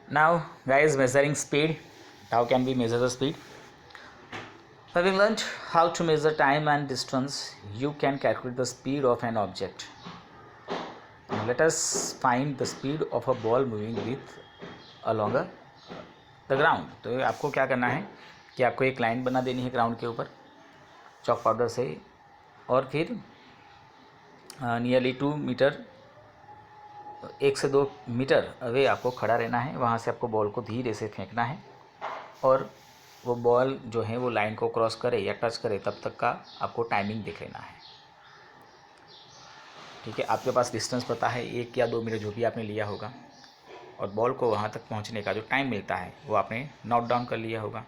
Now, guys, measuring speed. How can we measure the speed? Having learned how to measure time and distance, you can calculate the speed of an object. Now, let us find the speed of a ball moving with along the ground. तो आपको क्या करना है कि आपको एक line बना देनी है ग्राउंड के ऊपर चॉक पाउडर से, और फिर नियरली 2 मीटर 1 से 2 मीटर अवे आपको खड़ा रहना है। वहाँ से आपको बॉल को धीरे से फेंकना है और वो बॉल जो है वो लाइन को क्रॉस करे या टच करे तब तक का आपको टाइमिंग देख लेना है। ठीक है, आपके पास डिस्टेंस पता है 1 या 2 मीटर जो भी आपने लिया होगा, और बॉल को वहाँ तक पहुँचने का जो टाइम मिलता है वो आपने नोट डाउन कर लिया होगा।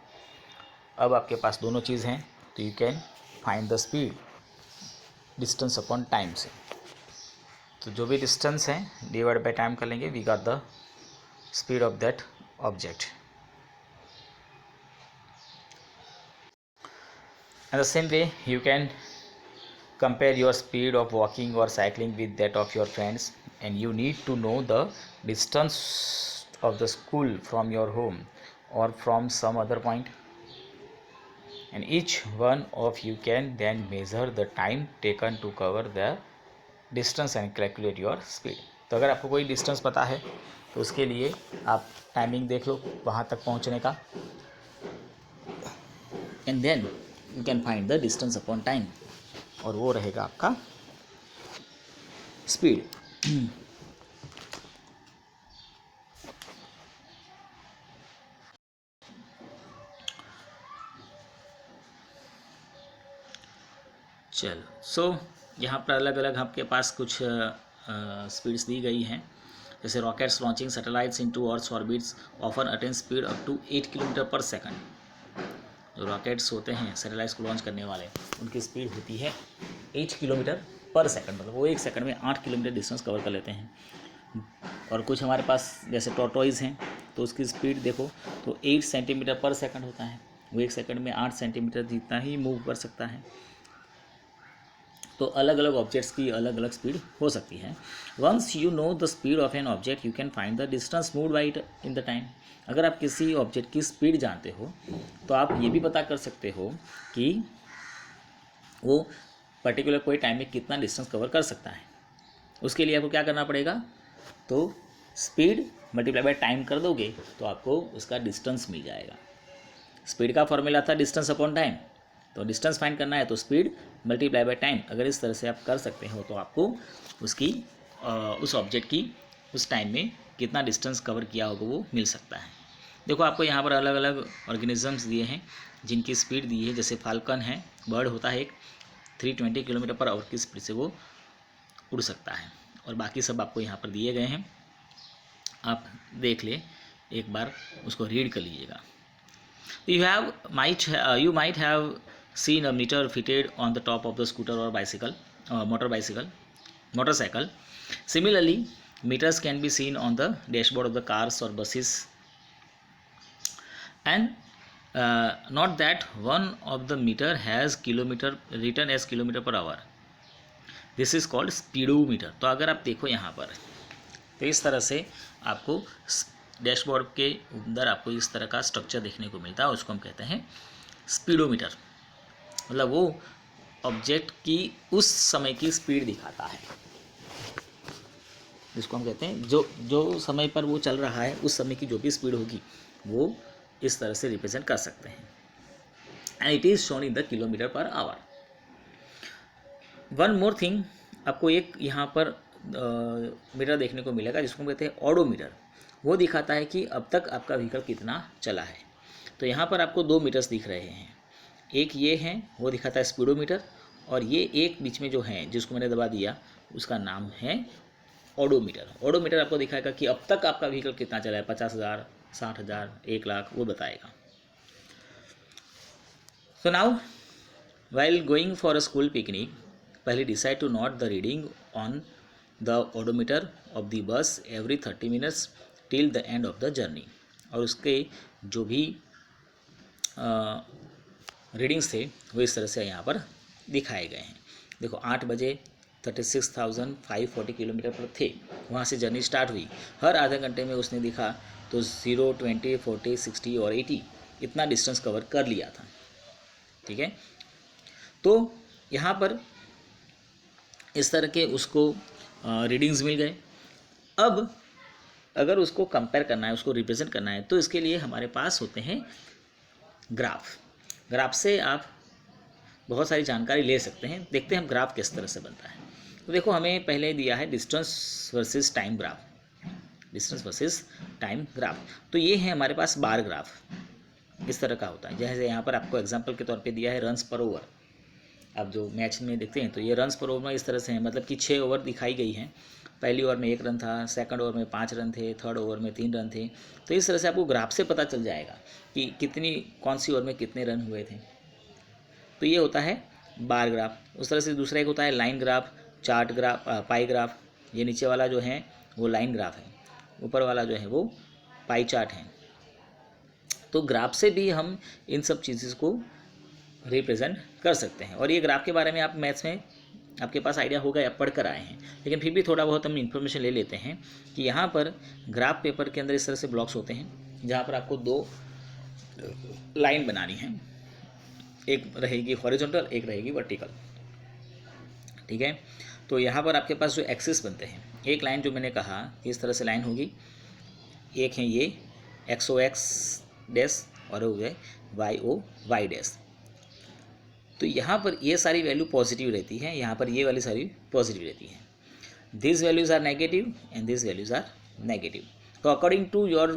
अब आपके पास दोनों चीज़ हैं तो you can find the speed distance upon time से। तो जो भी डिस्टेंस है डिवाइड बाय टाइम कर लेंगे, we got the speed of that object. In the same way, you can compare your speed of walking or cycling with that of your friends, and you need to know the distance of the school from your home or from some other point, and each one of you can then measure the time taken to cover the distance and calculate your speed. तो अगर आपको कोई distance पता है तो उसके लिए आप टाइमिंग देख लो वहाँ तक पहुँचने का, and then you can find the distance upon time, और वो रहेगा आपका स्पीड। चलो, सो यहाँ पर अलग अलग आपके पास कुछ स्पीड्स दी गई हैं। जैसे rockets launching satellites into earth orbits often attain speed up to 8 kilometre per second. जो रॉकेट्स होते हैं सैटेलाइट्स को लॉन्च करने वाले, उनकी स्पीड होती है 8 किलोमीटर पर सेकंड, मतलब वो 1 सेकंड में 8 किलोमीटर डिस्टेंस कवर कर लेते हैं। और कुछ हमारे पास जैसे टॉर्टोइज हैं तो उसकी स्पीड देखो तो 8 सेंटीमीटर पर सेकंड होता है, वो 1 सेकंड में 8 सेंटीमीटर जितना ही मूव कर सकता है। तो अलग अलग ऑब्जेक्ट्स की अलग अलग स्पीड हो सकती है। Once you know the speed of an object you can find the distance moved by it in the time. अगर आप किसी ऑब्जेक्ट की स्पीड जानते हो तो आप ये भी पता कर सकते हो कि वो पर्टिकुलर कोई टाइम में कितना डिस्टेंस कवर कर सकता है। उसके लिए आपको क्या करना पड़ेगा, तो स्पीड मल्टीप्लाई बाय टाइम कर दोगे तो आपको उसका डिस्टेंस मिल जाएगा। स्पीड का फॉर्मूला था डिस्टेंस अपॉन टाइम, तो डिस्टेंस फाइंड करना है तो स्पीड मल्टीप्लाई बाय टाइम। अगर इस तरह से आप कर सकते हो तो आपको उसकी उस ऑब्जेक्ट की उस टाइम में कितना डिस्टेंस कवर किया होगा वो मिल सकता है। देखो आपको यहाँ पर अलग अलग ऑर्गेनिजम्स दिए हैं जिनकी स्पीड दी है। जैसे फाल्कन है, बर्ड होता है एक, 320 किलोमीटर पर आवर की स्पीड से वो उड़ सकता है, और बाकी सब आपको यहाँ पर दिए गए हैं, आप देख ले एक बार, उसको रीड कर लीजिएगा। You might have seen a meter fitted on the top of the scooter or motorcycle. Similarly, meters can be seen on the dashboard of the cars or buses, and not that one of the meter has written as kilometer per hour. This is called speedometer. तो अगर आप देखो यहाँ पर तो इस तरह से आपको डैशबोर्ड के अंदर आपको इस तरह का स्ट्रक्चर देखने को मिलता है, उसको हम कहते हैं स्पीडोमीटर। मतलब वो ऑब्जेक्ट की उस समय की स्पीड दिखाता है, जिसको हम कहते हैं जो समय पर वो चल रहा है उस समय की जो भी स्पीड होगी वो इस तरह से रिप्रेजेंट कर सकते हैं, and it is shown in the kilometre per hour. One more thing, आपको एक यहाँ पर मीटर देखने को मिलेगा जिसको हम कहते हैं ऑडोमीटर। वो दिखाता है कि अब तक आपका व्हीकल कितना चला है। तो यहाँ पर आपको 2 मीटर्स दिख रहे हैं, एक ये है वो दिखाता है स्पीडोमीटर, और ये एक बीच में जो है जिसको मैंने दबा दिया उसका नाम है ऑडोमीटर। ऑडोमीटर आपको दिखाएगा कि अब तक आपका व्हीकल कितना चला है, 50,000, 60,000, 1 लाख, वो बताएगा। So now while going for a school picnic, पहले decide to note the reading on the odometer of the bus every 30 minutes till the end of the journey। और उसके जो भी रीडिंग्स थे वो इस तरह से यहाँ पर दिखाए गए हैं। देखो 8 बजे 36,540 किलोमीटर पर थे, वहाँ से जर्नी स्टार्ट हुई। हर आधे घंटे में उसने दिखा तो 0, 20, 40, 60 और 80 इतना डिस्टेंस कवर कर लिया था। ठीक है, तो यहाँ पर इस तरह के उसको रीडिंग्स मिल गए। अब अगर उसको कंपेयर करना है, उसको रिप्रेजेंट करना है, तो इसके लिए हमारे पास होते हैं ग्राफ। ग्राफ से आप बहुत सारी जानकारी ले सकते हैं। देखते हैं हम ग्राफ किस तरह से बनता है। तो देखो, हमें पहले दिया है distance versus time graph, distance versus time graph. तो ये है हमारे पास बार ग्राफ, इस तरह का होता है। जैसे यहाँ पर आपको एग्जांपल के तौर पे दिया है रन्स पर ओवर। आप जो मैच में देखते हैं तो ये रन्स पर ओवर इस तरह से हैं, मतलब कि 6 ओवर दिखाई गई हैं। पहली ओवर में 1 रन था, सेकंड ओवर में 5 रन थे, थर्ड ओवर में 3 रन थे। तो इस तरह से आपको ग्राफ से पता चल जाएगा कि कौन सी ओवर में कितने रन हुए थे। तो ये होता है बार ग्राफ। उस तरह से दूसरा एक होता है लाइन ग्राफ, चार्ट ग्राफ, पाई ग्राफ। ये नीचे वाला जो है वो लाइन ग्राफ है, ऊपर वाला जो है वो पाई चार्ट है। तो ग्राफ से भी हम इन सब चीज़ों को रिप्रेजेंट कर सकते हैं। और ये ग्राफ के बारे में आप मैथ्स में आपके पास आइडिया होगा या पढ़ कर आए हैं, लेकिन फिर भी थोड़ा बहुत हम इन्फॉर्मेशन ले लेते हैं कि यहाँ पर ग्राफ पेपर के अंदर इस तरह से ब्लॉक्स होते हैं, जहाँ पर आपको 2 लाइन बनानी है, एक रहेगी हॉरिजॉन्टल, एक रहेगी वर्टिकल। ठीक है, तो यहाँ पर आपके पास जो एक्सिस बनते हैं, एक लाइन जो मैंने कहा इस तरह से लाइन होगी, एक है ये XOX डैश और हो गए YOY डैश। तो यहाँ पर ये सारी वैल्यू पॉजिटिव रहती है, यहाँ पर ये वाली सारी पॉजिटिव रहती है। This values are negative and this values are negative. तो according to your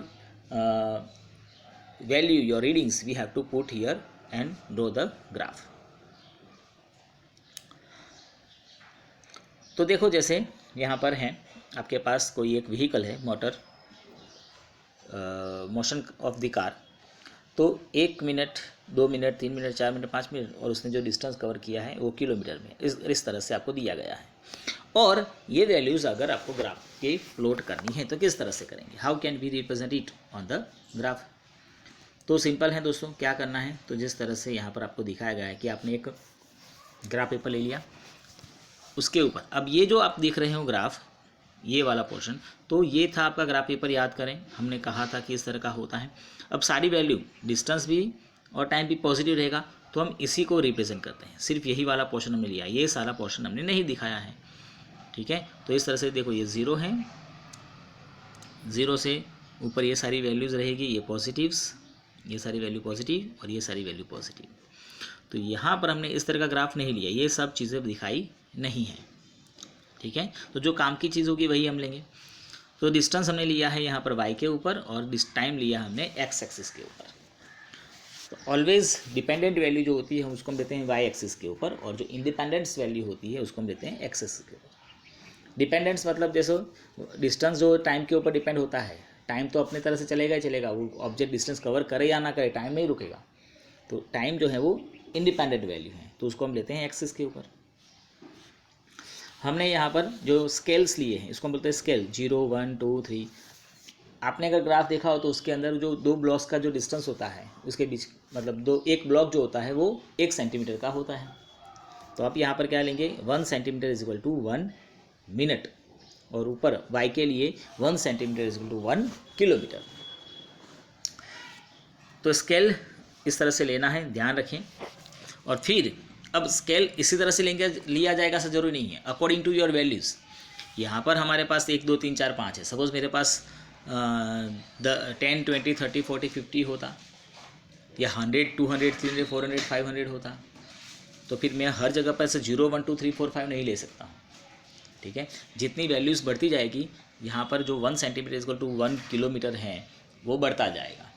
value, your readings, we have to put here and draw the graph. तो देखो, जैसे यहाँ पर है आपके पास कोई एक व्हीकल है, motor, motion of the car. तो 1 minute, 2 minute, 3 minute, 4 minute, 5 minute, और उसने जो डिस्टेंस कवर किया है वो किलोमीटर में इस तरह से आपको दिया गया है। और ये वैल्यूज़ अगर आपको ग्राफ के प्लॉट करनी है तो किस तरह से करेंगे, how can we represent it on the graph. तो सिंपल है दोस्तों, क्या करना है, तो जिस तरह से यहाँ पर आपको दिखाया गया है कि आपने एक ग्राफ पेपर ले लिया, उसके ऊपर अब ये जो आप देख रहे हो ग्राफ, ये वाला पोर्शन, तो ये था आपका ग्राफ पेपर। याद करें, हमने कहा था कि इस तरह का होता है। अब सारी वैल्यू, डिस्टेंस भी और टाइम भी पॉजिटिव रहेगा, तो हम इसी को रिप्रेजेंट करते हैं। सिर्फ यही वाला पोर्शन हमने लिया, ये सारा पोर्शन हमने नहीं दिखाया है। ठीक है, तो इस तरह से देखो, ये 0 है, 0 से ऊपर ये सारी वैल्यूज़ रहेगी, ये पॉजिटिव्स, ये सारी वैल्यू पॉजिटिव और ये सारी वैल्यू पॉजिटिव। तो यहाँ पर हमने इस तरह का ग्राफ नहीं लिया, ये सब चीज़ें दिखाई नहीं हैं। ठीक है, तो जो काम की चीज़ होगी वही हम लेंगे। तो डिस्टेंस हमने लिया है यहाँ पर y के ऊपर और टाइम लिया हमने x एक्सिस के ऊपर। तो ऑलवेज डिपेंडेंट वैल्यू जो होती है हम उसको हम देते हैं y एक्सिस के ऊपर, और जो इंडिपेंडेंस वैल्यू होती है उसको हम देते हैं x एक्सिस के ऊपर। डिपेंडेंस मतलब जैसे डिस्टेंस जो टाइम के ऊपर डिपेंड होता है, टाइम तो अपनी तरह से चलेगा ही चलेगा, वो ऑब्जेक्ट डिस्टेंस कवर करे या ना करे, टाइम नहीं रुकेगा। तो टाइम जो है वो इंडिपेंडेंट वैल्यू है, तो उसको हम लेते हैं एक्सिस के ऊपर। हमने यहाँ पर जो स्केल्स लिए हैं इसको हम बोलते हैं स्केल, 0, 1, 2, 3। आपने अगर ग्राफ देखा हो तो उसके अंदर जो 2 ब्लॉक्स का जो डिस्टेंस होता है उसके बीच, मतलब एक ब्लॉक जो होता है वो 1 सेंटीमीटर का होता है। तो आप यहाँ पर क्या लेंगे, 1 centimetre is equal to 1 minute, और ऊपर y के लिए 1 centimetre is equal to 1 kilometre. तो स्केल इस तरह से लेना है, ध्यान रखें। और फिर अब स्केल इसी तरह से लिया जाएगा ऐसा जरूरी नहीं है, अकॉर्डिंग टू योर वैल्यूज़। यहाँ पर हमारे पास 1, 2, 3, 4, 5 है। सपोज मेरे पास 10, 20, 30, 40, 50 होता, या 100, 200, 300, 400, 500 होता, तो फिर मैं हर जगह पर से 0, 1, 2, 3, 4, 5 नहीं ले सकता हूँ। ठीक है, जितनी वैल्यूज़ बढ़ती जाएगी, यहाँ पर जो 1 सेंटीमीटर इक्वल टू 1 किलोमीटर है वो बढ़ता जाएगा।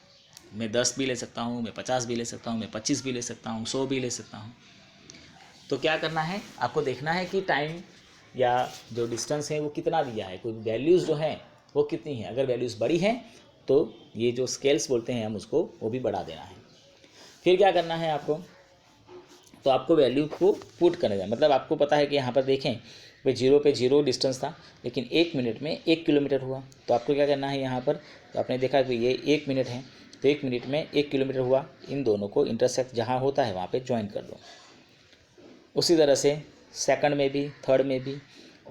मैं 10 भी ले सकता हूँ, मैं 50 भी ले सकता हूँ, मैं 25 भी ले सकता हूँ, 100 भी ले सकता हूँ। तो क्या करना है, आपको देखना है कि टाइम या जो डिस्टेंस है वो कितना दिया है, कोई वैल्यूज़ जो है वो कितनी है। अगर वैल्यूज़ बड़ी हैं तो ये जो स्केल्स बोलते हैं हम उसको, वो भी बढ़ा देना है। फिर क्या करना है आपको, तो आपको वैल्यू को पुट करना है। मतलब आपको पता है कि यहाँ पर देखें भाई 0 पे 0 डिस्टेंस था, लेकिन 1 मिनट में 1 किलोमीटर हुआ। तो आपको क्या करना है यहाँ पर, तो आपने देखा कि ये 1 मिनट है, तो 1 मिनट में 1 किलोमीटर हुआ। इन दोनों को इंटरसेक्ट जहाँ होता है वहाँ पे ज्वाइन कर दो। उसी तरह से सेकंड में भी, थर्ड में भी,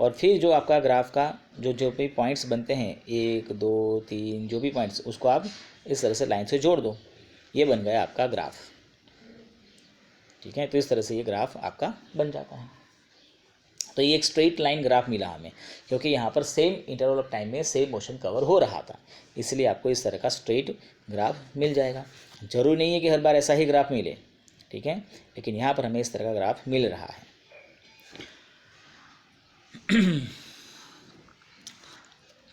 और फिर जो आपका ग्राफ का जो जो भी पॉइंट्स बनते हैं 1 2 3 जो भी पॉइंट्स उसको आप इस तरह से लाइन से जोड़ दो, ये बन गया आपका ग्राफ। ठीक है, तो इस तरह से ये ग्राफ आपका बन जाता है। तो ये एक स्ट्रेट लाइन ग्राफ मिला हमें, क्योंकि यहाँ पर सेम इंटरवल ऑफ टाइम में सेम मोशन कवर हो रहा था, इसलिए आपको इस तरह का स्ट्रेट ग्राफ मिल जाएगा। जरूरी नहीं है कि हर बार ऐसा ही ग्राफ मिले, ठीक है, लेकिन यहाँ पर हमें इस तरह का ग्राफ मिल रहा है।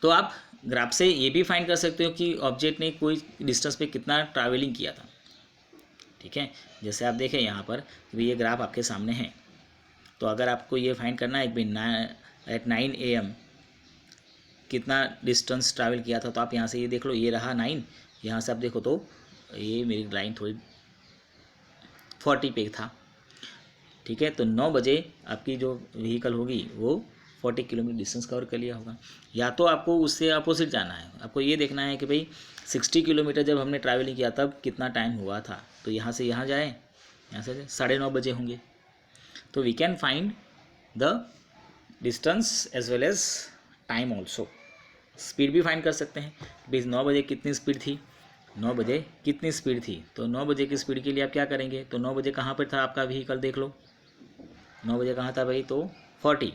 तो आप ग्राफ से ये भी फाइंड कर सकते हो कि ऑब्जेक्ट ने कोई डिस्टेंस पे कितना ट्रैवलिंग किया था। ठीक है, जैसे आप देखें यहाँ पर ये ग्राफ आपके सामने है, तो अगर आपको ये फाइंड करना है कि एट 9 AM कितना डिस्टेंस ट्रैवल किया था, तो आप यहाँ से ये देख लो, ये रहा 9, यहाँ से आप देखो तो ये मेरी लाइन थोड़ी 40 पे था। ठीक है, तो 9 बजे आपकी जो व्हीकल होगी वो 40 किलोमीटर डिस्टेंस कवर कर लिया होगा। या तो आपको उससे अपोजिट जाना है, आपको ये देखना है कि भाई 60 किलोमीटर जब हमने ट्रैवलिंग किया तब कितना टाइम हुआ था, तो यहाँ से यहाँ जाए, यहाँ से 9:30 बजे होंगे। तो we can find the distance as well as time also. Speed भी फाइंड कर सकते हैं, भाई 9 बजे कितनी स्पीड थी, 9 बजे कितनी स्पीड थी। तो 9 बजे की स्पीड के लिए आप क्या करेंगे, तो 9 बजे कहाँ पर था आपका व्हीकल, देख लो 9 बजे कहाँ था भाई, तो 40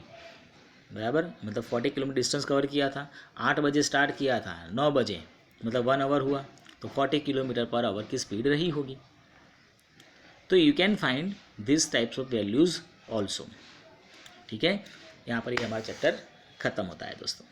बराबर, मतलब 40 किलोमीटर डिस्टेंस कवर किया था। 8 बजे स्टार्ट किया था, 9 बजे मतलब 1 आवर हुआ, तो 40 किलोमीटर पर आवर की स्पीड रही होगी। तो you can find this types of values also. ठीक है, यहाँ पर ये हमारा चैप्टर ख़त्म होता है दोस्तों।